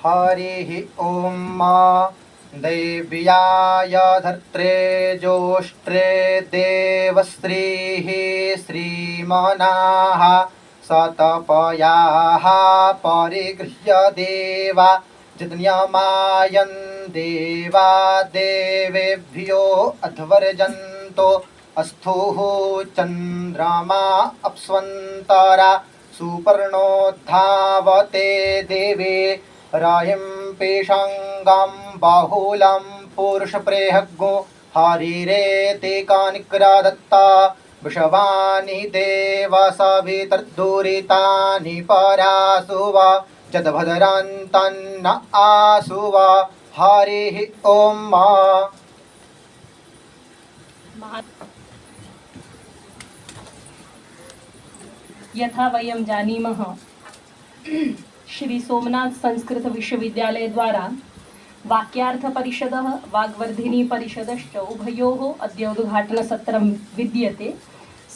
हरिः ॐ देव्याय धर्त्रे जोष्ट्रे देवश्रीः श्रीमनाः सतपयाः परिगृह्य देवा जिज्ञमायन् देवा देवेभ्यो अध्वर्जन्तो अस्थुः चन्द्रमा अप्स्वन्तरा सुपर्णोद्धावते देवे रायं पेशाङ्गं बाहुलं पुरुषप्रेहग्गो हरिरेति कानिक्रादत्ता वृषवानि देवसवितर्दुरितानि परासुव जदभद्रान्तन्न आसुव हरिः ॐ यथा वयं जानीमः श्री सोमनाथ संस्कृत विश्वविद्यालय द्वारा वाक्यार्थ परिषदः वाग्वर्धिनी परिषदश्च उभयोः अद्य उद्घाटनसत्रं विद्यते।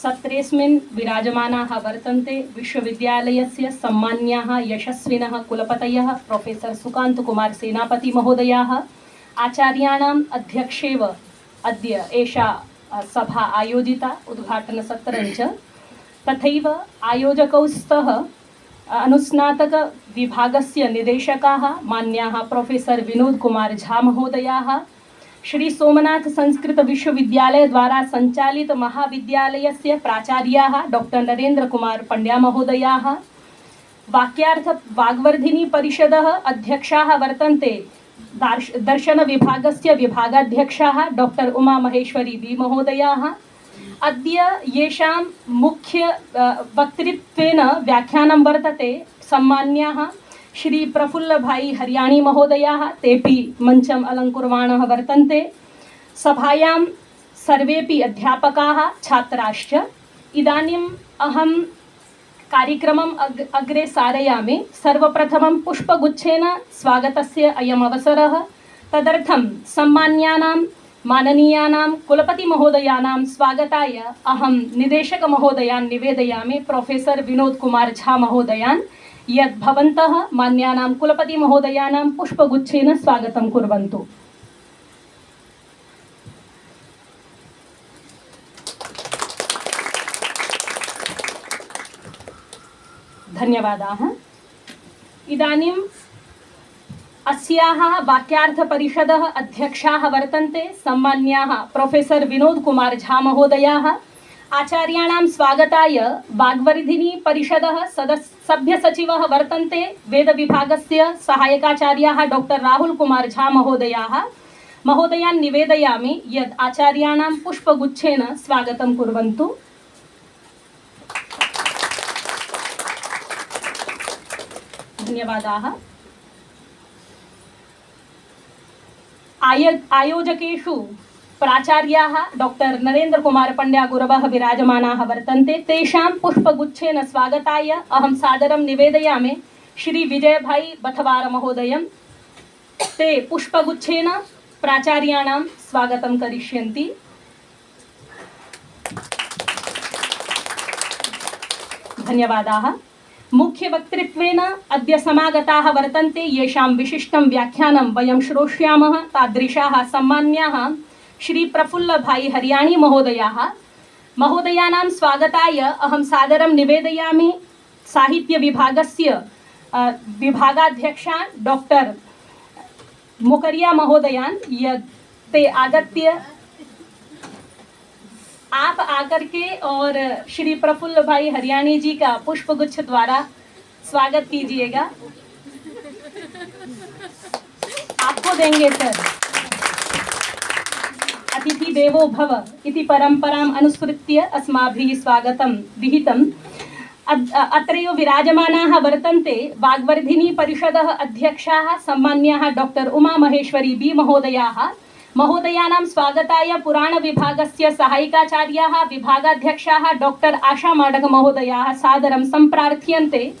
सत्रेऽस्मिन् विराजमानाः वर्तन्ते विश्वविद्यालयस्य सम्मान्याः यशस्विनः कुलपतयः प्रोफेसर सुकान्त कुमार सेनापति महोदयाः। आचार्याणाम् अध्यक्षेव अद्य एषा सभा आयोजिता उद्घाटनसत्रञ्च। तथैव आयोजकौ स्तः अनुस्नातक विभागस्य निदेशकाः मान्याः प्रोफेसर विनोद कुमार झा महोदयाः, श्री सोमनाथ संस्कृत विश्वविद्यालय द्वारा संचालित महाविद्यालयस्य प्राचार्याः डॉक्टर नरेंद्र कुमार पंड्या महोदयाः, वाक्यार्थ वाग्वर्धिनी परिषदः अध्यक्षाः वर्तन्ते दर्शन विभागस्य विभागाध्यक्षाः डॉक्टर उमा महेश्वरी बी महोदयाः। अद्य येषां मुख्य वक्तृत्वेन व्याख्यानं वर्तते सम्मान्याः श्री प्रफुल्लभाई हरियाणी महोदयाः, तेपि मञ्चम् अलङ्कुर्वाणः वर्तन्ते। सभायां सर्वेपि अध्यापकाः छात्राश्च। इदानीम् अहं कार्यक्रमम् अग्रे सारयामि। सर्वप्रथमं पुष्पगुच्छेन स्वागतस्य अयम् अवसरः। तदर्थं सम्मान्यानां माननीयानां कुलपति महोदयानां स्वागताय अहं निदेशक महोदयान् निवेदयामि, प्रोफेसर विनोद कुमार झा महोदयान्, यत् भवन्तः मान्यानां कुलपति महोदयानां पुष्पगुच्छेन स्वागतं कुर्वन्तु। धन्यवादाः। इदानीं अस्याः वाक्यार्थ परिषदः अध्यक्षाः वर्तन्ते सम्मान्याः प्रोफेसर विनोद कुमार झा महोदयाः। आचार्याणां स्वागताय वाग्वर्धिनी परिषदः सभ्यसचिवः वर्तन्ते वेद विभागस्य सहायकाचार्याः डॉक्टर राहुल कुमार झा महोदयाः। महोदयान् निवेदयामि यत् आचार्याणां पुष्पगुच्छेन स्वागतं कुर्वन्तु। धन्यवादाः। आयोजकेषु प्राचार्याः डॉक्टर नरेंद्र कुमार पंड्या गुरवः विराजमानाः वर्तन्ते। तेषां पुष्पगुच्छेन स्वागताय अहं सादरं निवेदयामि श्री विजयभाई बथवार महोदयं। ते पुष्पगुच्छेन प्राचार्याणां स्वागतं करिष्यन्ति। धन्यवादाः। मुख्य वक्तृत्वेन अद्य समागताः वर्तन्ते येषां विशिष्टं व्याख्यानं वयं श्रोष्यामः तादृशाः सम्मान्याः श्री प्रफुल्लभाई हरियाणी महोदयाः। महोदयानां स्वागताय अहं सादरं निवेदयामि साहित्य विभागस्य विभागाध्यक्षान् डॉक्टर मुकरिया महोदयान्, यत् ते आगत्य आप आकर के और श्री प्रफुल्ल भाई हरियाणी जी का पुष्पगुच्छ द्वारा स्वागत कीजिएगा। आपको देंगे सर। अतिथि देवो भव इति परंपराम् अनुसृत्य अस्माभिः स्वागतं विहितम्। अत्रैव विराजमानाः वर्तन्ते वाग्वर्धिनी परिषदः अध्यक्षाः सम्मान्याः डॉक्टर उमा महेश्वरी बी महोदयाः। महोदयानां स्वागताय पुराण विभागस्य सहायकाचार्याः विभागाध्यक्षाः डॉक्टर आशा माडग महोदयाः सादरं सम्प्रार्थ्यन्ते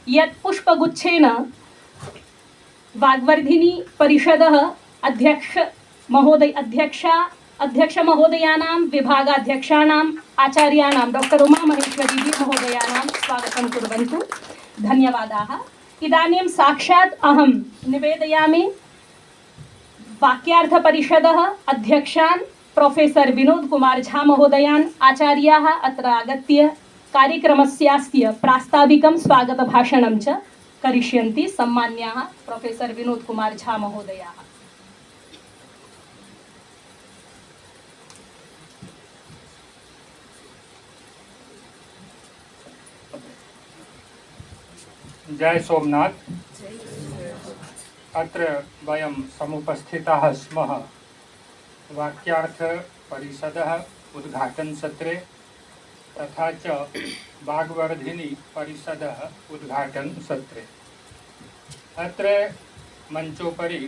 यत् पुष्पगुच्छेन वाग्वर्धिनी परिषदः अध्यक्ष महोदयानां विभागाध्यक्षाणाम् आचार्याणां डॉक्टर उमा महेश्वरी महोदयानां स्वागतं कुर्वन्तु। धन्यवादाः। इदानीं साक्षात् अहं निवेदयामि वाक्यार्थपरिषदः अध्यक्षान् प्रोफेसर् विनोद कुमार झा महोदयान् आचार्याः अत्र आगत्य कार्यक्रमस्यास्य प्रास्ताविकं स्वागतभाषणं च करिष्यन्ति सम्मान्याः प्रोफेसर् विनोद कुमार झा महोदयाः। जय सोमनाथ। अत्र वयं समुपस्थिताः स्मः वाक्यार्थ परिषदः उद्घाटनसत्रे तथा च वाग्वर्धिनी परिषदः उद्घाटनसत्रे। अत्र मञ्चोपरि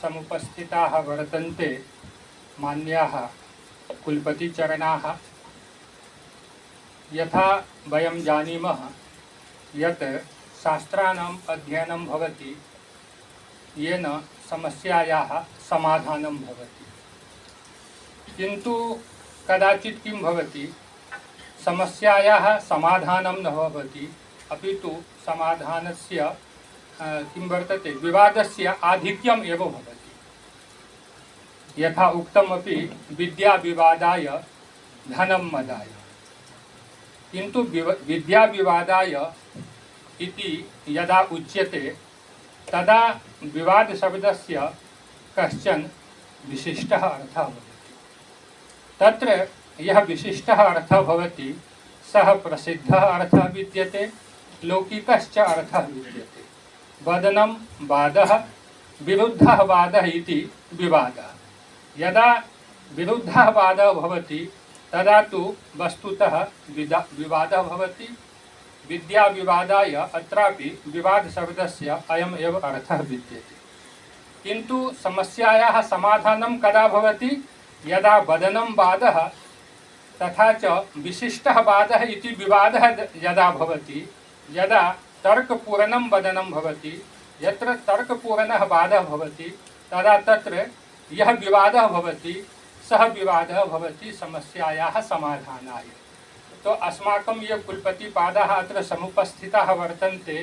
समुपस्थिताः वर्तन्ते मान्याः कुलपतिचरणाः। यथा वयं जानीमः यत् शास्त्राणाम् अध्ययनं भवति येन समस्यायाः समाधानं भवति, किन्तु कदाचित् किं भवति, समस्यायाः समाधानं न भवति, अपि तु समाधानस्य किं वर्तते, विवादस्य आधिक्यम् एव भवति। यथा उक्तमपि विद्या विवादाय धनं मदाय, किन्तु विद्या विवादाय इति यदा उच्यते तदा विवाद शब्दस्य कश्चन विशिष्टः अर्थः भवति। तत्र यः विशिष्टः अर्थः भवति सः प्रसिद्धः अर्थः विद्यते, लौकिकश्च अर्थः विद्यते। वदनं वादः, विरुद्धः वादः इति विवादः। यदा विरुद्धः वादः भवति तदा तु वस्तुतः विवादः भवति। विद्या विवादाय अत्रापि विवाद शब्दस्य अयम् एव अर्थः विद्यते। किन्तु समस्यायाः समाधानं कदा भवति, यदा वदनं वादः तथा च विशिष्टः वादः इति विवादः यदा भवति, यदा तर्कपूर्णं वदनं भवति, यत्र तर्कपूर्णः वादः भवति तदा तत्र यः विवादः भवति सः विवादः भवति समस्यायाः समाधानाय। तो अस्माकं ये कुलपतिपादाः अत्र समुपस्थिताः वर्तन्ते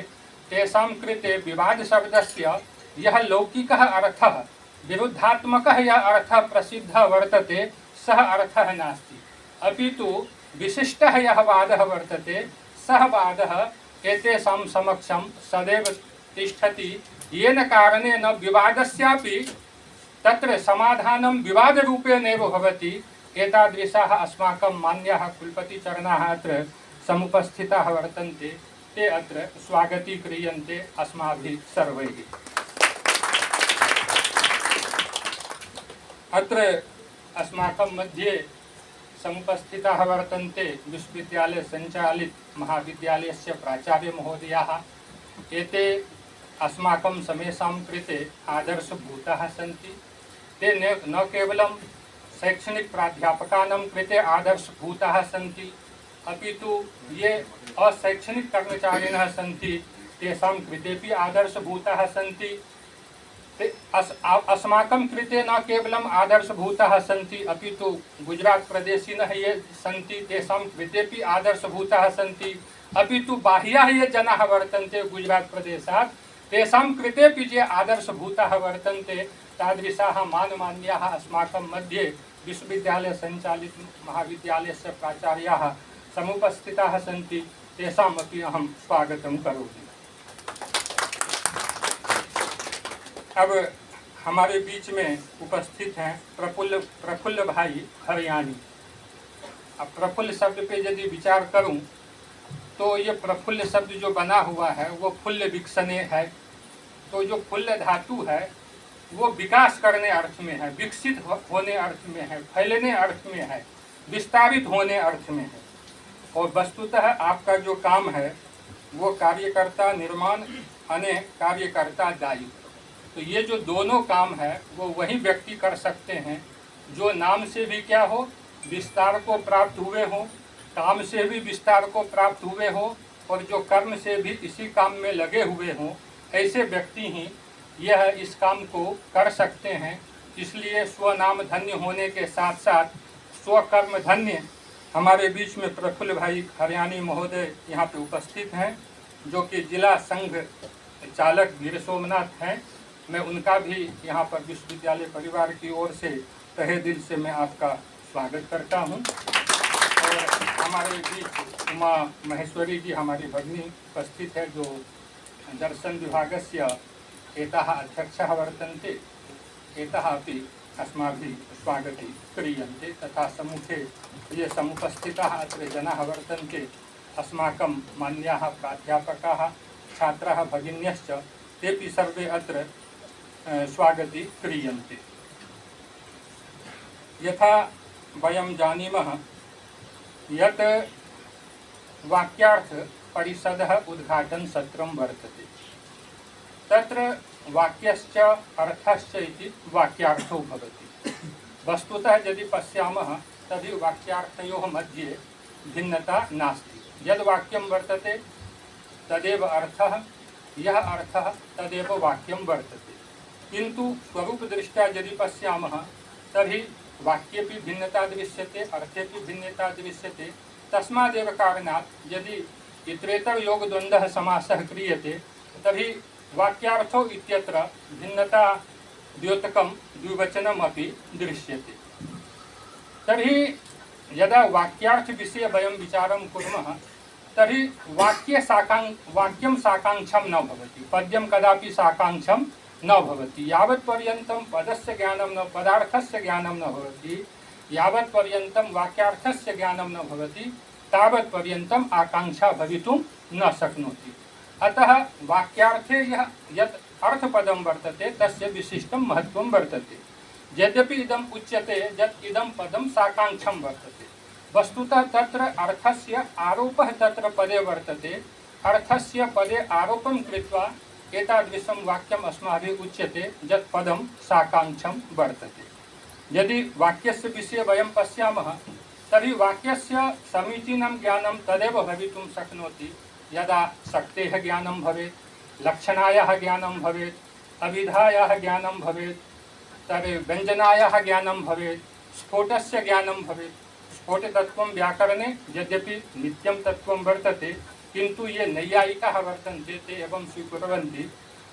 तेषां कृते विवाद शब्दस्य यः लौकिकः अर्थः, विरुद्धात्मकः यः अर्थः प्रसिद्धः वर्तते सः अर्थः नास्ति, अपि तु विशिष्टः यः वादः वर्तते सः वादः एतेषां समक्षं सदैव तिष्ठति, येन कारणेन विवादस्यापि तत्र समाधानं विवादरूपेणैव भवति। एतादृशाः अस्माकं मान्याः कुलपतिचरणाः अत्र समुपस्थिताः वर्तन्ते, ते अत्र स्वागतीक्रियन्ते अस्माभिः सर्वैः। अत्र अस्माकं मध्ये समुपस्थिताः वर्तन्ते विश्वविद्यालय सञ्चालित महाविद्यालयस्य प्राचार्यमहोदयाः। एते अस्माकं समेषां कृते आदर्शभूताः सन्ति। ते न केवलं शैक्षणिक प्राध्यापकानां कृते आदर्शभूताः सन्ति, अपि तु ये अशैक्षणिक कर्मचारिणः सन्ति तेषां कृतेपि आदर्शभूताः सन्ति। अस्माकं कृते न केवलम् आदर्शभूताः सन्ति, अपि तु गुजरात प्रदेशिनः ये सन्ति तेषां कृतेपि आदर्शभूताः सन्ति, अपि तु बाह्याः ये जनाः वर्तन्ते गुजरात प्रदेशात् तेषां कृतेपि ये आदर्शभूताः वर्तन्ते तादृशाः मानमान्याः अस्माकं मध्ये विश्वविद्यालय संचालित महाविद्यालयस्य प्राचार्याः समुपस्थिताः सन्ति। तेषामपि अहं स्वागतं करोमि। अब हमारे बीच में उपस्थित हैं प्रफुल्ल भाई हरियाणी। अब प्रफुल्ल शब्द पे यदि विचार करूं तो ये प्रफुल्ल शब्द जो बना हुआ है वो फुल्ल विकसने है। तो जो फुल्ल धातु है वो विकास करने अर्थ में है, विकसित होने अर्थ में है, फैलने अर्थ में है, विस्तारित होने अर्थ में है। और वस्तुतः आपका जो काम है वो कार्यकर्ता निर्माण अने कार्यकर्ता दायित्व। तो ये जो दोनों काम है वो वही व्यक्ति कर सकते हैं जो नाम से भी क्या हो, विस्तार को प्राप्त हुए हो, काम से भी विस्तार को प्राप्त हुए हो, और जो कर्म से भी इसी काम में लगे हुए हों। ऐसे व्यक्ति ही यह इस काम को कर सकते हैं। इसलिए स्वनाम धन्य होने के साथ साथ स्वकर्म धन्य हमारे बीच में प्रफुल्ल भाई हरियाणी महोदय यहाँ पे उपस्थित हैं। जो कि जिला संघ चालक वीर सोमनाथ हैं, मैं उनका भी यहाँ पर विश्वविद्यालय परिवार की ओर से तहे दिल से मैं आपका स्वागत करता हूँ। और हमारे बीच उमा महेश्वरी जी हमारी भगिनी उपस्थित है, जो दर्शन विभागस्य एताः अध्यक्षः वर्तन्ते, एताः अपि अस्माभिः स्वागती क्रियन्ते। तथा सम्मुखे ये समुपस्थिताः अत्र जनाः वर्तन्ते, अस्माकं मान्याः प्राध्यापकाः, छात्राः, भगिन्यश्च, तेपि सर्वे अत्र स्वागती क्रियन्ते। यथा वयं जानीमः यत् वाक्यार्थ परिषदः उद्घाटन सत्रं वर्तते। तत्र वाक्यश्च अर्थश्च इति वाक्यार्थो भवति। वस्तुतः यदि पश्यामः तर्हि वाक्यार्थयोः मध्ये भिन्नता नास्ति। यद् वाक्यं वर्तते तदेव अर्थः, यः अर्थः तदेव वाक्यं वर्तते। किन्तु स्वरूपदृष्ट्या यदि पश्यामः तर्हि वाक्येपि भिन्नता दृश्यते, अर्थेपि भिन्नता दृश्यते। तस्मादेव कारणात् यदि इतरेतरयोगद्वन्द्वः समासः क्रियते तर्हि वाक्यार्थो इत्यत्र भिन्नता द्योतकं द्विवचनमपि दृश्यते। तर्हि यदा वाक्यार्थविषये वयं विचारं कुर्मः तर्हि वाक्यं साकाङ्क्षं न भवति, पद्यं कदापि साकाङ्क्षं न भवति। यावत्पर्यन्तं पदस्य ज्ञानं न, पदार्थस्य ज्ञानं न भवति, यावत्पर्यन्तं वाक्यार्थस्य ज्ञानं न भवति, तावत्पर्यन्तम् आकाङ्क्षा भवितुं न शक्नोति। अतः वाक्यार्थे यत् अर्थपदं वर्तते तस्य विशिष्टं महत्त्वं वर्तते। यद्यपि इदम् उच्यते यत् इदं पदं साकाङ्क्षं वर्तते, वस्तुतः तत्र अर्थस्य आरोपः तत्र पदे वर्तते। अर्थस्य पदे आरोपं कृत्वा एतादृशं वाक्यम् अस्माभिः उच्यते यत् पदं साकाङ्क्षं वर्तते। यदि वाक्यस्य विषये वयं पश्यामः तर्हि वाक्यस्य समीचीनं ज्ञानं तदेव भवितुं शक्नोति यदा शक्तेः ज्ञानं भवेत्, लक्षणायाः ज्ञानं भवेत्, अभिधायाः ज्ञानं भवेत्, तर्हि व्यञ्जनायाः ज्ञानं भवेत्, स्फोटस्य ज्ञानं भवेत्। स्फोटतत्त्वं व्याकरणे यद्यपि नित्यं तत्त्वं वर्तते, किन्तु ये नैयायिकाः वर्तन्ते ते एवं स्वीकुर्वन्ति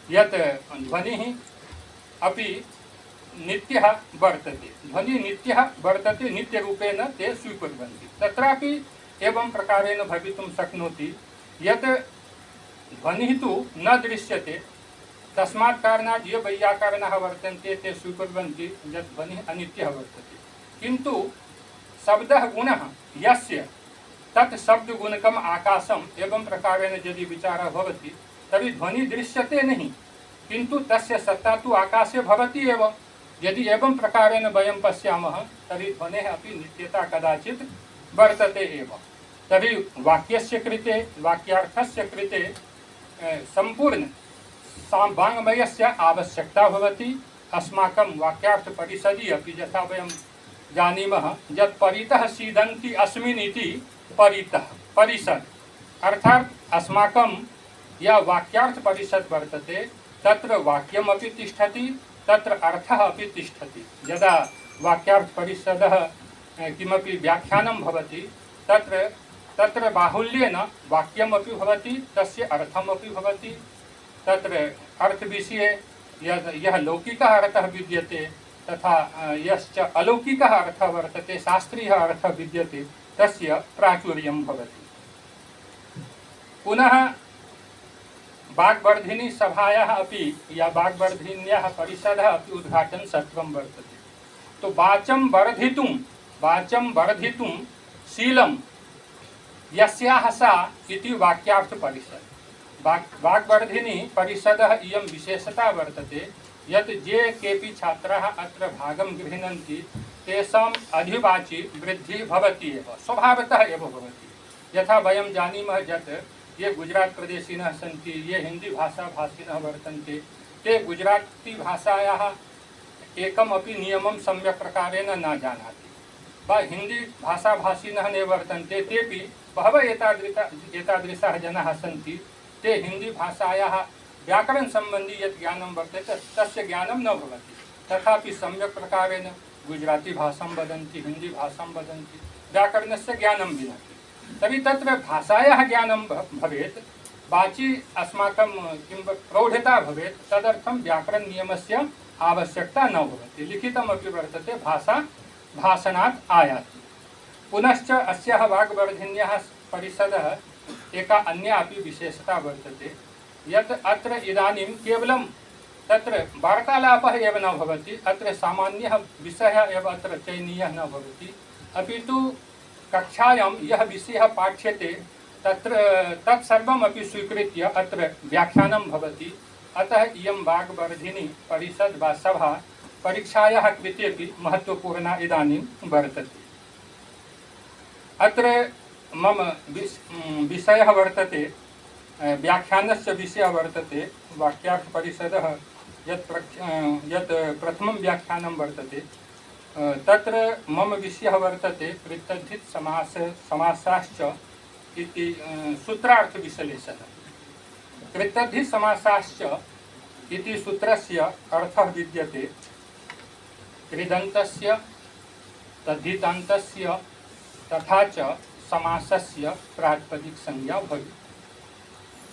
यत् ध्वनिः अपि नित्यः वर्तते, ध्वनिः नित्यः वर्तते, नित्यरूपेण ते स्वीकुर्वन्ति। तत्रापि एवं प्रकारेण भवितुं शक्नोति यत् ध्वनिः तु न दृश्यते, तस्मात् कारणात् ये वैयाकरणाः वर्तन्ते ते स्वीकुर्वन्ति यत् ध्वनिः अनित्यः वर्तते। किन्तु शब्दः गुणः यस्य तत् शब्दगुणकम् आकाशम् एवं प्रकारेण यदि विचारः भवति तर्हि ध्वनिः दृश्यते नहीं, किन्तु तस्य सत्ता तु आकाशे भवति एव। यदि एवं प्रकारेण वयं पश्यामः तर्हि ध्वनेः अपि नित्यता कदाचित् वर्तते एव। तर्हि वाक्यस्य कृते, वाक्यार्थस्य कृते सम्पूर्ण वाङ्मयस्य आवश्यकता भवति। अस्माकं वाक्यार्थपरिषदि अपि यथा वयं जानीमः यत् परितः सीदन्ति अस्मिन् इति परितः परिषद, अर्थात अस्माकं या वाक्यार्थ परिषद वर्तते तत्र वाक्यमपि तिष्ठति, तत्र अर्थः अपि तिष्ठति। यदा वाक्यार्थ परिषदः किमपि व्याख्यानं भवति तत्र बाहुल्येन वाक्यमपि भवति, तस्य अर्थमपि भवति। तत्र अर्थविषये यः लौकिकः अर्थः विद्यते तथा यश्च अलौकिकः अर्थः वर्तते, शास्त्रीयः अर्थः विद्यते, तस्य प्राचुर्यं भवति। पुनः वाग्वर्धिनी सभायाः अपि या वाग्वर्धिन्याः परिषदः अपि उद्घाटन सत्रं वर्तते। तो वाचं वर्धितुं शीलं यस्याः सा इति वाक्यार्थ परिषद। वाग्वर्धिनी परिषदः इयं विशेषता वर्तते यत् ये केपि छात्राः अत्र भागं गृह्णन्ति तेषाम् अधिवाचि वृद्धिः भवति एव, स्वभावतः एव भवति। यथा वयं जानीमः यत् ये गुजरात प्रदेशिनः सन्ति, ये हिंदी भाषाभाषिनः वर्तन्ते, ते गुजराती भाषायाः एकमपि नियमं सम्यक् प्रकारेण न जानाति, वा हिंदी भाषाभाषिनः ने वर्तन्ते, तेपि बहवः एतादृशाः जनाः सन्ति, ते हिंदी भाषायाः व्याकरण संबंधी यत् ज्ञानं वर्तते तस्य ज्ञानं न भवति, तथापि सम्यक् प्रकारेण गुजराती भाषां वदन्ति, हिंदी भाषां वदन्ति, व्याकरणस्य ज्ञानं विनति। तर्हि तत्र भाषायाः ज्ञानं भवेत्, वाचि अस्माकं किं प्रौढता भवेत् तदर्थं व्याकरणनियमस्य आवश्यकता न भवति। लिखितमपि वर्तते, भाषा भाषणात् आयाति। पुनश्च अस्याः वाग्वर्धिन्याः परिषदः एका अन्या अपि विशेषता वर्तते यत् अत्र इदानीं केवलं तत्र वार्तालापः एव न भवति, अत्र सामान्यः विषयः एव अत्र चयनीयः न भवति, अपि तु कक्षायां यः विषयः पाठ्यते तत्र तत्सर्वमपि स्वीकृत्य अत्र व्याख्यानं भवति। अतः इयं वाग्वर्धिनी परिषद् वा सभा परीक्षायाः कृतेपि महत्त्वपूर्णा इदानीं वर्तते। अत्र मम विषयः वर्तते, व्याख्यानस्य विषयः वर्तते वाक्यार्थपरिषदः यत् प्रथमं व्याख्यानं वर्तते तत्र मम विषयः वर्तते कृतद्धित समासाश्च इति सूत्रार्थविश्लेषणः। कृतद्धित समासाश्च इति सूत्रस्य अर्थः विद्यते कृदन्तस्य तद्धितान्तस्य तथा च समासस्य प्रातिपदिकसंज्ञा भवेत्।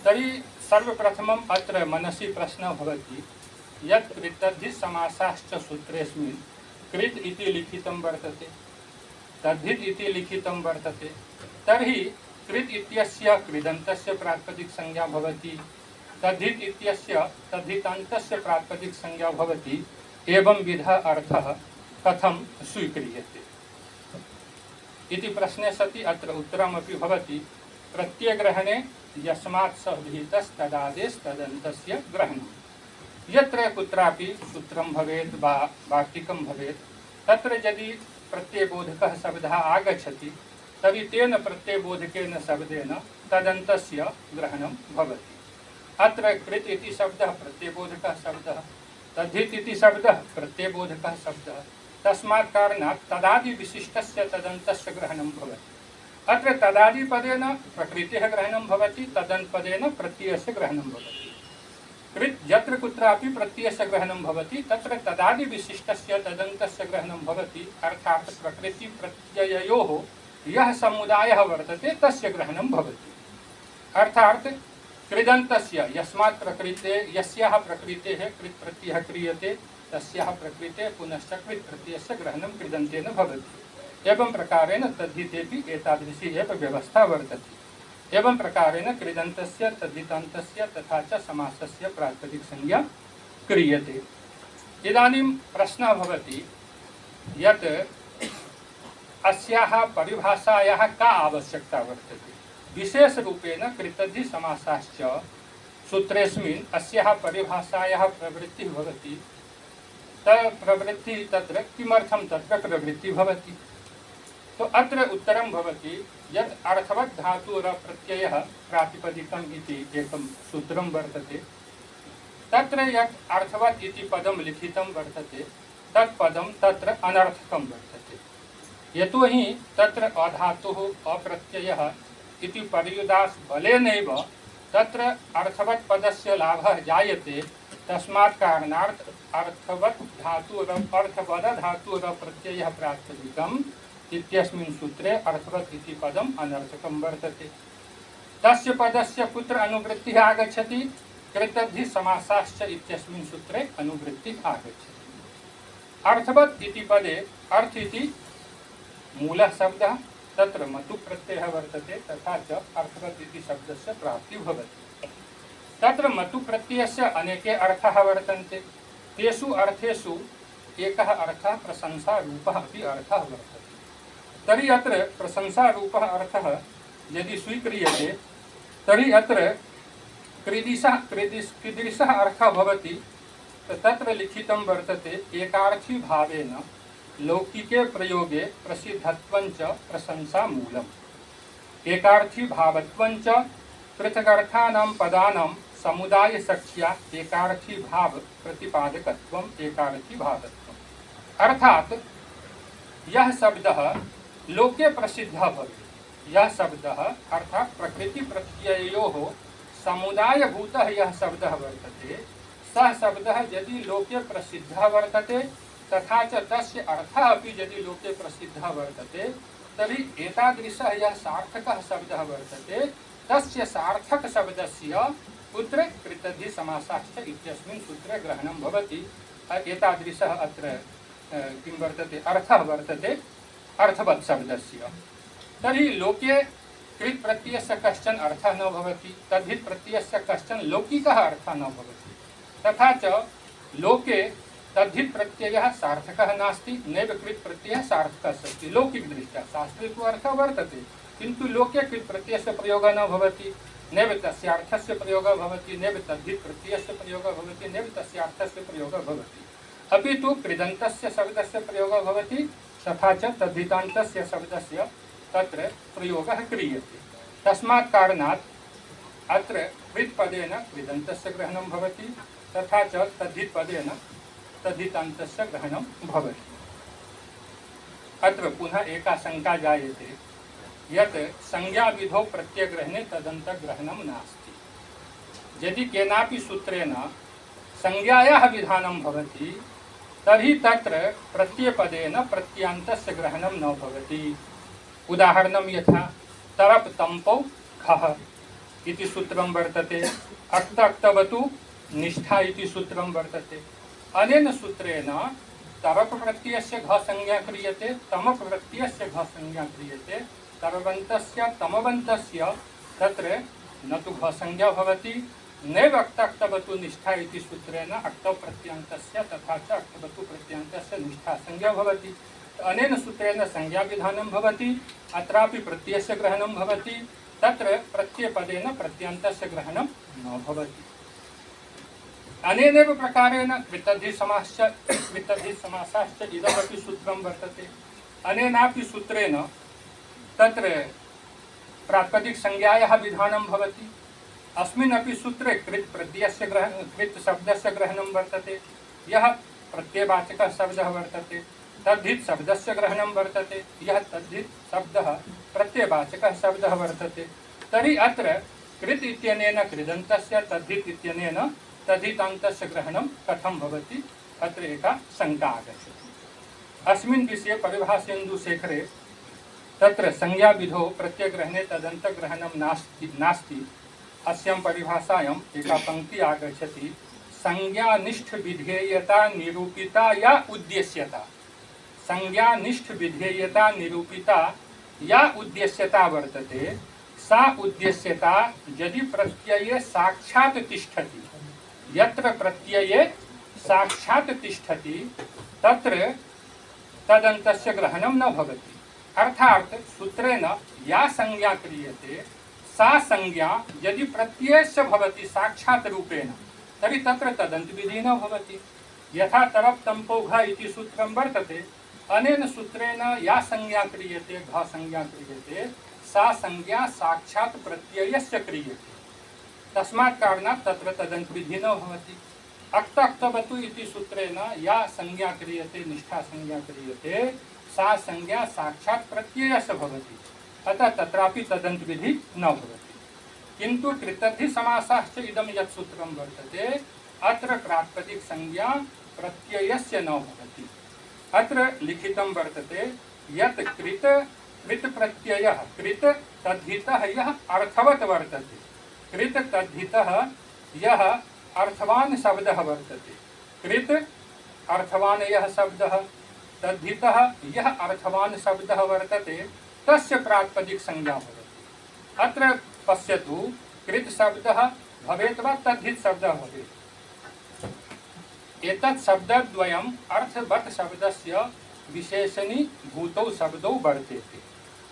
तर्हि सर्वप्रथमम् अत्र मनसि प्रश्नः भवति यत् कृतद्धित समासाश्च सूत्रेऽस्मिन् कृत् इति लिखितं वर्तते, तद्धित इति लिखितं वर्तते, तर्हि कृत् इत्यस्य कृदन्तस्य प्रातिपदिकसंज्ञा भवति, तद्धित इत्यस्य तद्धितान्तस्य प्रातिपदिकसंज्ञा भवति, एवं विधः अर्थः कथं स्वीक्रियते इति प्रश्ने सति अत्र उत्तरमपि भवति प्रत्ययग्रहणे यस्मात् सः विहितस्तदादेश तदन्तस्य ग्रहणं। यत्र कुत्रापि सूत्रं भवेत् वा वार्तिकं भवेत् तत्र यदि प्रत्ययबोधकः शब्दः आगच्छति तर्हि तेन प्रत्ययबोधकेन शब्देन तदन्तस्य ग्रहणं भवति। अत्र कृत् इति शब्दः प्रत्ययबोधकः शब्दः, तद्धित इति शब्दः प्रत्ययबोधकः शब्दः, तस्मात् कारणात् तदादि विशिष्टस्य तदन्तस्य ग्रहणं भवति। अत्र तदादिपदेन प्रकृतेः ग्रहणं भवति, तदन्तपदेन प्रत्ययस्य ग्रहणं भवति। कृत् यत्र कुत्रापि प्रत्ययस्य ग्रहणं भवति तत्र तदादि विशिष्टस्य तदन्तस्य ग्रहणं भवति, अर्थात् प्रकृति प्रत्यययोः यः समुदायः वर्तते तस्य ग्रहणं भवति। अर्थात् कृदन्तस्य यस्मात् प्रकृते यस्याः प्रकृतेः कृत् प्रत्ययः क्रियते तस्याः प्रकृते पुनश्च कृत् प्रत्ययस्य ग्रहणं कृदन्तेन भवति। एवं प्रकारेण तद्धितेपि एतादृशी एव व्यवस्था वर्तते। एवं प्रकारेण कृदन्तस्य तद्धितान्तस्य तथा च समासस्य प्रातिपदिकसंज्ञा क्रियते। इदानीं प्रश्नः भवति यत् अस्याः परिभाषायाः का आवश्यकता वर्तते। विशेषरूपेण कृतद्धि समासाश्च सूत्रेऽस्मिन् अस्याः परिभाषायाः प्रवृत्तिः भवति। प्रवृत्तिः तत्र किमर्थं तत्र प्रवृत्तिः भवति। तो अत्र उत्तरं भवति यत् अर्थवत् धातुर प्रत्ययः प्रातिपदिकम् इति एकं सूत्रं वर्तते। तत्र यत् अर्थवत् इति पदं लिखितं वर्तते तत् पदं तत्र अनर्थकं वर्तते। यतोहि तत्र अधातुः अप्रत्ययः इति पर्युदास बलेनैव तत्र अर्थवत् पदस्य लाभः जायते। तस्मात् कारणात् अर्थवत् धातुर अर्थवद धातुर प्रत्ययः प्रातिपदिकम् इत्यस्मिन् सूत्रे अर्थवत् इति पदम् अनर्थकं वर्तते। तस्य पदस्य कुत्र अनुवृत्तिः आगच्छति, कृतद्धि समासाश्च इत्यस्मिन् सूत्रे अनुवृत्तिः आगच्छति। अर्थवत् इति पदे अर्थ इति मूलः शब्दः, तत्र मतु प्रत्ययः वर्तते, तथा च अर्थवत् इति शब्दस्य प्राप्तिः भवति। तत्र मतु प्रत्ययस्य अनेके अर्थाः वर्तन्ते। तेषु अर्थेषु एकः अर्थः प्रशंसारूपः अपि अर्थः वर्तते। तर्हि अत्र प्रशंसारूपः अर्थः यदि स्वीक्रियते तर्हि अत्र कीदृशः अर्थः भवति। तत्र लिखितं वर्तते एकार्थी भावेन लौकिके प्रयोगे प्रसिद्धत्वञ्च प्रशंसामूलम्। एकार्थी भावत्वञ्च पृथगर्थानां पदानां समुदायसख्या एकार्थी भाव प्रतिपादकत्वम् एकार्थी भावत्वम्। अर्थात् यः शब्दः लोके प्रसिद्धः भवेत्, यः शब्दः अर्थात् प्रकृति प्रत्यययोः समुदायभूतः यः शब्दः वर्तते, सः शब्दः यदि लोके प्रसिद्धः वर्तते तथा च तस्य अर्थः अपि यदि लोके प्रसिद्धः वर्तते तर्हि एतादृशः यः सार्थकः शब्दः वर्तते तस्य सार्थक शब्दस्य कुत्र कृतद्धि समासाश्च इत्यस्मिन् सूत्रे ग्रहणं भवति। एतादृशः अत्र किं वर्तते, अर्थः वर्तते अर्थवत् शब्दस्य। तर्हि लोके कृत् प्रत्ययस्य कश्चन अर्थः न भवति, तद्धित् प्रत्ययस्य कश्चन लौकिकः अर्थः न भवति। तथा च लोके तद्धित् प्रत्ययः सार्थकः नास्ति, नैव कृत् प्रत्ययः सार्थकः अस्ति। लौकिकदृष्ट्या शास्त्रे तु अर्थः वर्तते, किन्तु लोके कृत् प्रत्ययस्य प्रयोगः न भवति, नैव तस्य अर्थस्य प्रयोगः भवति, नैव तद्धित् प्रत्ययस्य प्रयोगः भवति, नैव तस्य अर्थस्य प्रयोगः भवति। अपि तु कृदन्तस्य शब्दस्य प्रयोगः भवति, तथा च तद्धितान्तस्य शब्दस्य तत्र प्रयोगः क्रियते। तस्मात् कारणात् अत्र कृत्पदेन कृदन्तस्य ग्रहणं भवति, तथा च तद्धित्पदेन तद्धितान्तस्य ग्रहणं भवति। अत्र पुनः एका शंका जायते यत् संज्ञाविधौ प्रत्ययग्रहणे तदन्तग्रहणं नास्ति। यदि केनापि सूत्रेण संज्ञायाः विधानं भवति तर्हि तत्र प्रत्ययपदेन प्रत्ययान्तस्य ग्रहणं न भवति। उदाहरणं यथा तरप तंपौ खः इति सूत्रं वर्तते, अक्त अक्तवतु निष्ठा इति सूत्रं वर्तते। अनेन सूत्रेण तरप प्रत्ययस्य घ संज्ञा क्रियते, तमप प्रत्ययस्य घ संज्ञा क्रियते। तरवन्तस्य तमवन्तस्य तत्र न तु घ संज्ञा भवति, नैव अक्तवतु निष्ठा इति सूत्रेण अक्तौ प्रत्ययान्तस्य तथा च अक्तवतु प्रत्ययान्तस्य निष्ठा संज्ञा भवति। अनेन सूत्रेण संज्ञा विधानं भवति, अत्रापि प्रत्ययस्य ग्रहणं भवति, तत्र प्रत्ययपदेन प्रत्ययान्तस्य ग्रहणं न भवति। अनेनैव प्रकारेण कृतद्धि समासाश्च इदमपि सूत्रं वर्तते। अनेनापि सूत्रेण तत्र प्रातिपदिक संज्ञायाः विधानं भवति। अस्मिन्नपि सूत्रे कृत् प्रत्ययस्य कृत् शब्दस्य ग्रहणं वर्तते। यः प्रत्ययवाचकः शब्दः वर्तते, तद्धित् शब्दस्य ग्रहणं वर्तते। यः तद्धित् शब्दः प्रत्ययवाचकः शब्दः वर्तते। तर्हि अत्र कृत् इत्यनेन कृदन्तस्य, तद्धित् इत्यनेन तद्धितान्तस्य ग्रहणं कथं भवति, अत्र एका शंका आगच्छति। अस्मिन् विषये परिभाषेन्दुशेखरे तत्र संज्ञाविधौ प्रत्ययग्रहणे तदन्तग्रहणं नास्ति। अस्यां परिभाषायाम् एका पंक्ति आगच्छति, संज्ञानिष्ठ विधेयता निरूपिता या उद्देश्यता। संज्ञानिष्ठ विधेयता निरूपिता या उद्देश्यता वर्तते, सा उद्देश्यता यदि प्रत्यये साक्षात् तिष्ठति, यत्र प्रत्यये साक्षात् तिष्ठति तत्र तदन्तस्य ग्रहणं न भवति। अर्थात् सूत्रेण या संज्ञा क्रियते सा संज्ञा यदि प्रत्ययस्य भवति साक्षात् रूपेण तर्हि तत्र तदन्तविधिः न भवति। यथा तरप तंपौ घ इति सूत्रं वर्तते, अनेन सूत्रेण या संज्ञा क्रियते, घ संज्ञा क्रियते, सा संज्ञा साक्षात् प्रत्ययस्य क्रियते। तस्मात् कारणात् तत्र तदन्तविधिः न भवति। अक्त अक्तवतु इति सूत्रेण या संज्ञा क्रियते, निष्ठा संज्ञा क्रियते, सा संज्ञा साक्षात् प्रत्ययस्य भवति, अतः तत्रापि तदन्तविधिः न भवति। किन्तु कृतद्धि समासाश्च इदं यत् सूत्रं वर्तते, अत्र प्रातिपदिक संज्ञा प्रत्ययस्य न भवति। अत्र लिखितं वर्तते यत् कृत प्रत्ययः कृत तद्धितः यः अर्थवत् वर्तते, कृत तद्धितः यः अर्थवान् शब्दः वर्तते, कृत अर्थवान् यः शब्दः, तद्धितः यः अर्थवान् शब्दः वर्तते, तस्य प्रातिपदिक संज्ञा भवति। अत्र पश्यतु, कृत शब्दः भवेत् वा तद्धित शब्दः भवेत्, एतत् शब्दद्वयम् अर्थवत् शब्दस्य विशेषणी भूतौ शब्दौ वर्तेते।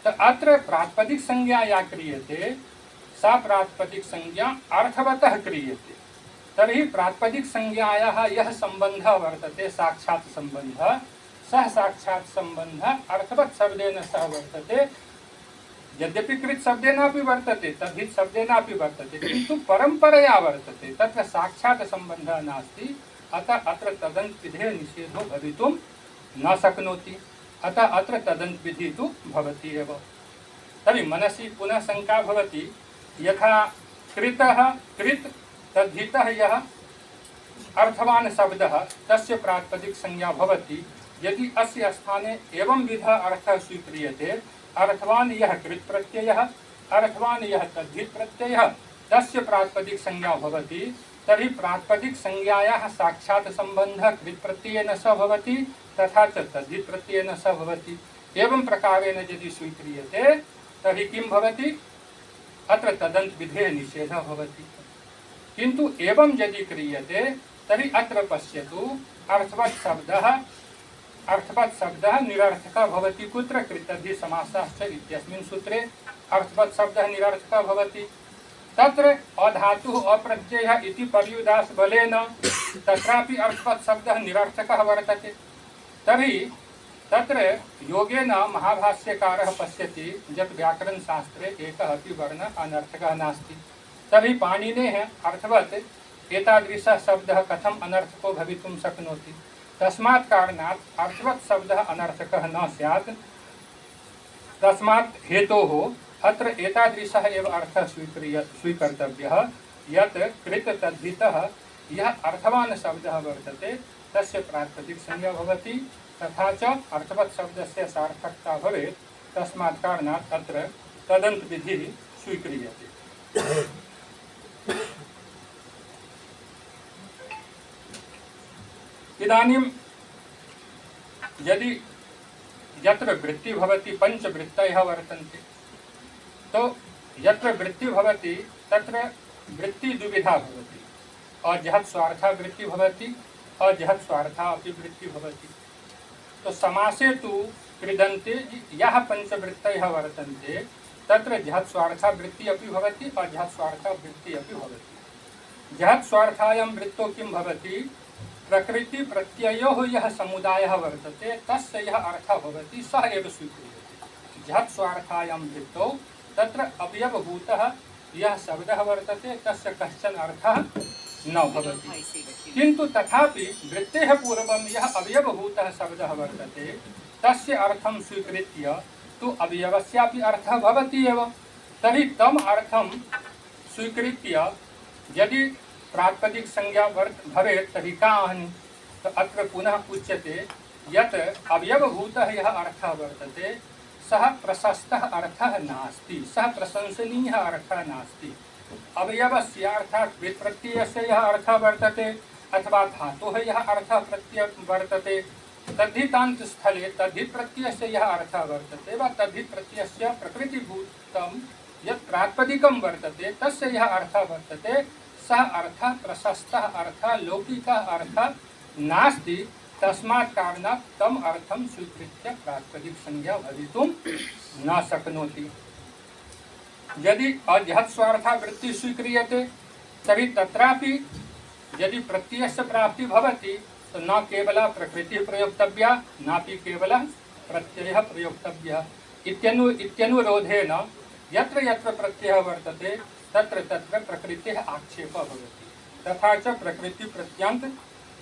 तो अत्र प्रातिपदिक संज्ञा या क्रियते सा प्रातिपदिक संज्ञा अर्थवतः क्रियते। तर्हि प्रातिपदिक संज्ञायाः यः सम्बन्धः वर्तते साक्षात् सम्बन्धः, सः साक्षात् सम्बन्धः अर्थवत् शब्देन सह वर्तते। यद्यपि कृत शब्देनापि वर्तते, तद्धित शब्देनापि वर्तते, किन्तु परम्परया वर्तते, तत्र साक्षात् सम्बन्धः नास्ति। अतः अत्र तदन्तविधेः निषेधो भवितुं न शक्नोति। अतः अत्र तदन्तविधिः तु भवति एव। तर्हि मनसि पुनः शंका भवति, यथा कृत तद्धितः यः अर्थवान् शब्दः तस्य प्रातिपदिक संज्ञा भवति। यदि अस्य स्थाने एवं विधः अर्थः स्वीक्रियते, अर्थवान् यः कृत प्रत्ययः अर्थवान यः तद्धित् प्रत्ययः तस्य प्रातिपदिक संज्ञा भवति तर्हि प्रातिपदिक संज्ञायाः साक्षात् सम्बन्धः कृत् प्रत्ययेन सह भवति तथा च तद्धित् प्रत्ययेन सह भवति। एवं प्रकारेण यदि स्वीक्रियते तर्हि किं भवति अत्र तदन्त विधेः निषेधः भवति। किन्तु एवं यदि क्रियते तर्हि अत्र पश्यतु अर्थवत् शब्दः निरर्थकः भवति। कुत्र कृतद्धि समासश्च इत्यस्मिन् सूत्रे अर्थवत् शब्दः निरर्थकः भवति। तत्र अधातुः अप्रत्ययः इति पर्युदास बलेन तत्रापि अर्थवत् शब्दः निरर्थकः वर्तते। तर्हि तत्र योगेन महाभाष्यकारः पश्यति यत् व्याकरणशास्त्रे एकः अपि वर्णः अनर्थकः नास्ति। तर्हि पाणिनेः अर्थवत् एतादृशः शब्दः कथम् अनर्थको भवितुं शक्नोति। तस्मात् कारणात् अर्थवत् शब्दः अनर्थकः न स्यात्। तस्मात् हेतोः अत्र एतादृशः एव अर्थः स्वीकर्तव्यः यत् कृत तद्धितः यः अर्थवान् शब्दः वर्तते तस्य प्रातिपदिक संज्ञा भवति तथा च अर्थवत् शब्दस्य सार्थकता भवेत्। तस्मात् कारणात् अत्र तदन्त विधिः स्वीक्रियते। इदानीं यदि यत्र वृत्ति भवति पंचवृत्तयः वर्तन्ते तो यत्र वृत्ति भवति तत्र वृत्ति द्विविधा भवति। अजहत् स्वार्था वृत्ति भवति अजहत् स्वार्था अपि वृत्ति भवति। तो समासे तु क्रीडन्ते याः पंचवृत्तयः वर्तन्ते तत्र जहत् स्वार्था वृत्ति अपि भवति अजहत् स्वार्था वृत्ति अपि भवति। जहत् स्वार्थायां वृत्तौ किं भवति प्रकृति प्रत्ययोः यः समुदायः वर्तते तस्य यः अर्थः भवति सः एव स्वीक्रियते। जहत् स्वार्थायां वृत्तौ तत्र अवयवभूतः यः शब्दः वर्तते तस्य कश्चन अर्थः न भवति। किन्तु तथापि वृत्तेः पूर्वं यः अवयवभूतः शब्दः वर्तते तस्य अर्थं स्वीकृत्य तु अवयवस्यापि अर्थः भवति एव। तर्हि तम् अर्थं स्वीकृत्य यदि प्रातिपदिक संज्ञा भवेत् तर्हि का हानि। तो अत्र पुनः उच्यते यत् अवयवभूतः यः अर्थः वर्तते सः प्रशस्तः अर्थः नास्ति, सः प्रशंसनीयः अर्थः नास्ति। अवयवस्य अर्थात् व्युत्पत्तियस्य यः अर्थः वर्तते अथवा धातोः यः अर्थः वर्तते तद्धितान्त स्थले तद्धित् प्रत्ययस्य यः अर्थः वर्तते वा तद्धित् प्रत्ययस्य प्रकृतिभूतं यत् प्रातिपदिकं वर्तते तस्य यः अर्थः वर्तते सः अर्थः प्रशस्तः अर्थः लौकिकः अर्थः नास्ति। तस्मात् कारणात् तम् अर्थं स्वीकृत्य प्रातिपदिक संज्ञा भवितुं न शक्नोति। यदि अजहत् स्वार्था वृत्ति स्वीक्रियते तर्हि तत्रापि यदि प्रत्ययस्य प्राप्ति भवति तो न केवला प्रकृतिः प्रयोक्तव्या नापि केवलः प्रत्ययः प्रयोक्तव्यः। इत्यनुरोधेन यत्र यत्र प्रत्ययः वर्तते तत्र तत्र प्रकृतेः आक्षेपः भवति। तथा च प्रकृति प्रत्यांत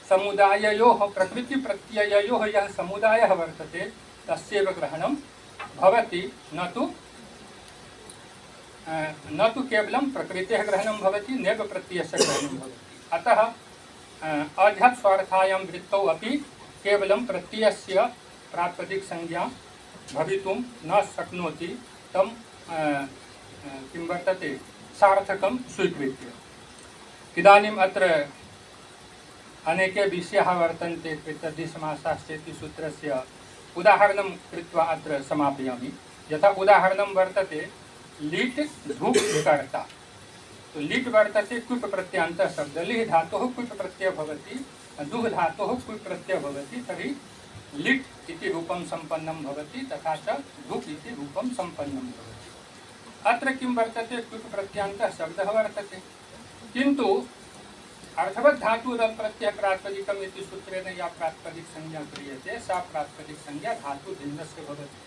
समुदाययोः प्रकृति प्रत्यययोः यः समुदायः वर्तते तस्यैव ग्रहणं भवति न तु केवलं प्रकृतेः ग्रहणं भवति नैव प्रत्ययस्य ग्रहणं भवति। अतः अजहत् स्वार्थायां वृत्तौ अपि केवलं प्रत्ययस्य प्रातिपदिक संज्ञा भवितुं न शक्नोति। तं किं वर्तते सार्थकं स्वीकृत्य। इदानीम् अत्र अनेके विषयाः वर्तन्ते कृतद्धि समासाश्चेति सूत्रस्य उदाहरणं कृत्वा अत्र समापयामि। यथा उदाहरणं वर्तते लीट् धूप् कर्ता। तो लीट् वर्तते क्विप् प्रत्ययान्तः शब्दः। लिह् धातोः क्विप् प्रत्ययः भवति दुह् धातोः क्विप् प्रत्ययः भवति तर्हि लिट् इति रूपं सम्पन्नं भवति तथा च धूप् इति रूपं सम्पन्नं भवति। अत्र किं वर्तते क्विप् प्रत्ययान्तः शब्दः वर्तते किन्तु अर्थवत् धातुरः प्रत्ययः प्रातिपदिकम् इति सूत्रेण या प्रातिपदिक संज्ञा क्रियते सा प्रातिपदिक संज्ञा धातु भिन्नस्य भवति।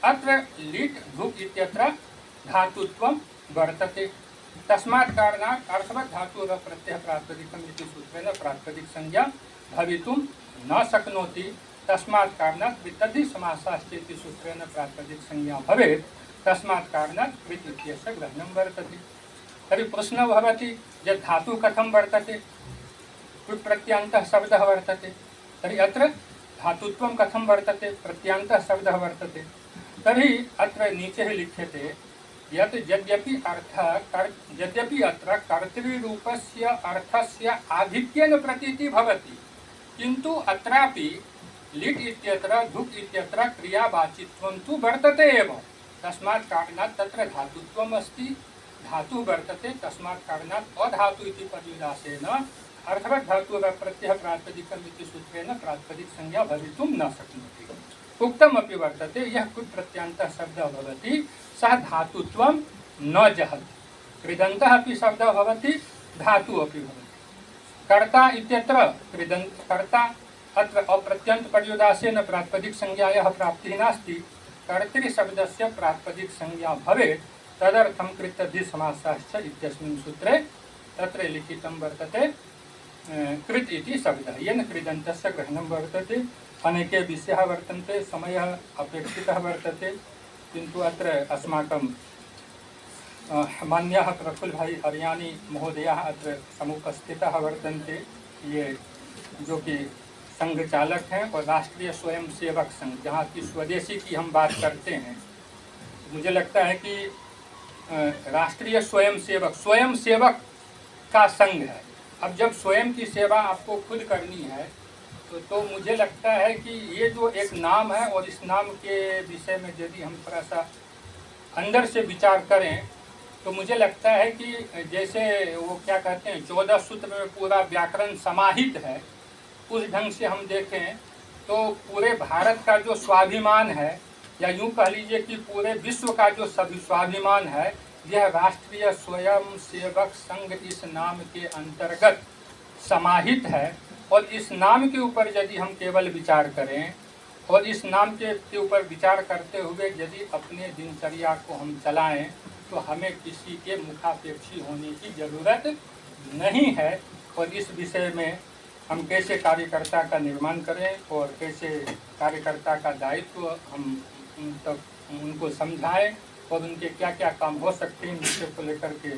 अत्र लीट् धूप् इत्यत्र धातुत्वं वर्तते। तस्मात् कारणात् अर्थवत् धातुरः प्रत्ययः प्रातिपदिकम् इति सूत्रेण प्रातिपदिक संज्ञा भवितुं न शक्नोति। तस्मात् कारणात् कृतद्धि समासाश्चेति सूत्रेण प्रातिपदिक संज्ञा भवेत्। तस्मात् कारणात् कृत् इत्यस्य ग्रहणं वर्तते। तर्हि प्रश्नः भवति यत् धातुः कथं वर्तते क्विप् प्रत्ययान्तः शब्दः वर्तते तर्हि अत्र धातुत्वं कथं वर्तते प्रत्ययान्तः शब्दः वर्तते। तर्हि अत्र नीचे लिख्यते यत् यद्यपि अत्र कर्तृरूपस्य अर्थस्य आधिक्येन प्रतीति भवति, किन्तु अत्रापि लिट् इत्यत्र धुक् इत्यत्र क्रियावाचित्वं तु वर्तते एव। तस्मात् कारणात् तत्र धातुत्वम् अस्ति, धातुः वर्तते, तस्मात् कारणात् अधातु इति पर्युदासेन अर्थवत् धातुः प्रत्ययः प्रातिपदिकम् इति सूत्रेण प्रातिपदिक संज्ञा भवितुं न शक्नोति। उक्तमपि वर्तते, यः कुट् प्रत्ययान्तः शब्दः भवति सः धातुत्वं न जहति। कृदन्तः अपि शब्दः भवति, धातुः अपि भवति। कर्ता इत्यत्र कर्ता अत्र अप्रत्यन्त पर्युदासेन प्रातिपदिक संज्ञायाः प्राप्तिः नास्ति। कर्तृशब्दस्य प्रातिपदिक संज्ञा भवेत्, तदर्थं कृतधि समासश्च इत्यस्मिन् सूत्रे तत्र लिखितं वर्तते कृत् इति शब्दः। येन कृदन्तस्य ग्रहणं वर्तते। अनेके विषयाः वर्तन्ते, समयः अपेक्षितः वर्तते, किन्तु अत्र अस्माकं मान्यः प्रफुल्ल भाई हरियाणी महोदयः अत्र समुपस्थितः वर्तन्ते, ये जो कि संघ चालक हैं और राष्ट्रीय स्वयंसेवक संघ, जहाँ की स्वदेशी की हम बात करते हैं, मुझे लगता है कि राष्ट्रीय स्वयंसेवक का संघ है। अब जब स्वयं की सेवा आपको खुद करनी है तो मुझे लगता है कि ये जो एक नाम है और इस नाम के विषय में यदि हम थोड़ा सा अंदर से विचार करें तो मुझे लगता है कि जैसे वो क्या कहते हैं 14 सूत्र में पूरा व्याकरण समाहित है, उस ढंग से हम देखें तो पूरे भारत का जो स्वाभिमान है, या यूँ कह लीजिए कि पूरे विश्व का जो स्वाभिमान है, यह राष्ट्रीय स्वयंसेवक संघ इस नाम के अंतर्गत समाहित है। और इस नाम के ऊपर यदि हम केवल विचार करें और इस नाम के ऊपर विचार करते हुए यदि अपने दिनचर्या को हम चलाएं तो हमें किसी के मुखापेक्षी होने की ज़रूरत नहीं है। और इस विषय में हम कैसे कार्यकर्ता का निर्माण करें और कैसे कार्यकर्ता का दायित्व हम उनको समझाएं और उनके क्या क्या काम हो सकते हैं, विषय को लेकर के